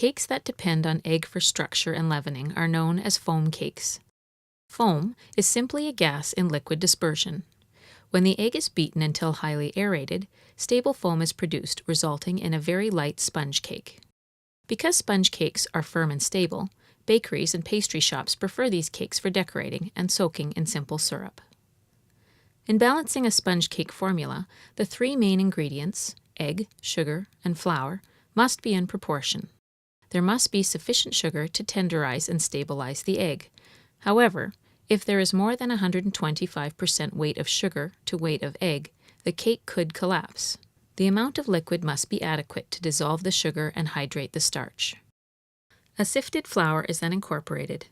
Cakes that depend on egg for structure and leavening are known as foam cakes. Foam is simply a gas in liquid dispersion. When the egg is beaten until highly aerated, stable foam is produced, resulting in a very light sponge cake. Because sponge cakes are firm and stable, bakeries and pastry shops prefer these cakes for decorating and soaking in simple syrup. In balancing a sponge cake formula, the three main ingredients, egg, sugar, and flour, must be in proportion. There must be sufficient sugar to tenderize and stabilize the egg. However, if there is more than 125% weight of sugar to weight of egg, the cake could collapse. The amount of liquid must be adequate to dissolve the sugar and hydrate the starch. A sifted flour is then incorporated.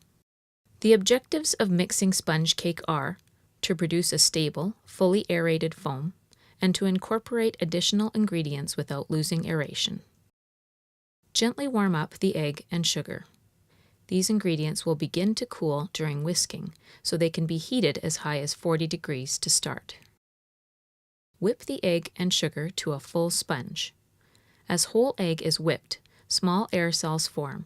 The objectives of mixing sponge cake are to produce a stable, fully aerated foam, and to incorporate additional ingredients without losing aeration. Gently warm up the egg and sugar. These ingredients will begin to cool during whisking, so they can be heated as high as 40 degrees to start. Whip the egg and sugar to a full sponge. As whole egg is whipped, small air cells form.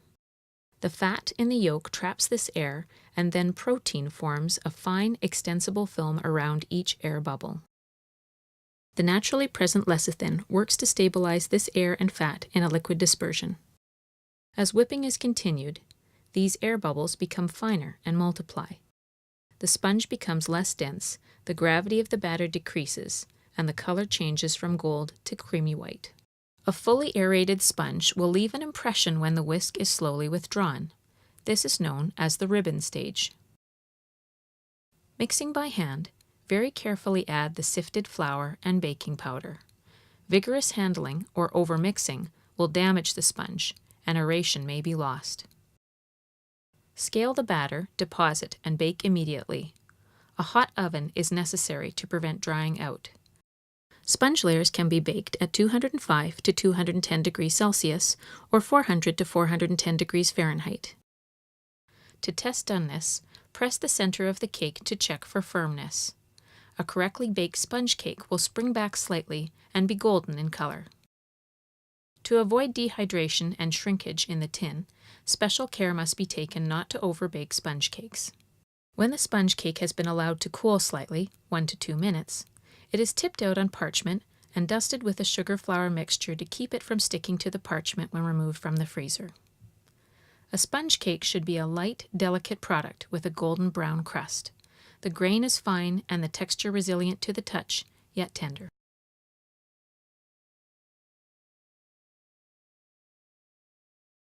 The fat in the yolk traps this air, and then protein forms a fine, extensible film around each air bubble. The naturally present lecithin works to stabilize this air and fat in a liquid dispersion. As whipping is continued, these air bubbles become finer and multiply. The sponge becomes less dense, the gravity of the batter decreases, and the color changes from gold to creamy white. A fully aerated sponge will leave an impression when the whisk is slowly withdrawn. This is known as the ribbon stage. Mixing by hand, very carefully add the sifted flour and baking powder. Vigorous handling or overmixing will damage the sponge, and aeration may be lost. Scale the batter, deposit, and bake immediately. A hot oven is necessary to prevent drying out. Sponge layers can be baked at 205 to 210 degrees Celsius or 400 to 410 degrees Fahrenheit. To test doneness, press the center of the cake to check for firmness. A correctly baked sponge cake will spring back slightly and be golden in color. To avoid dehydration and shrinkage in the tin, special care must be taken not to overbake sponge cakes. When the sponge cake has been allowed to cool slightly, 1 to 2 minutes, it is tipped out on parchment and dusted with a sugar-flour mixture to keep it from sticking to the parchment when removed from the freezer. A sponge cake should be a light, delicate product with a golden brown crust. The grain is fine and the texture resilient to the touch, yet tender.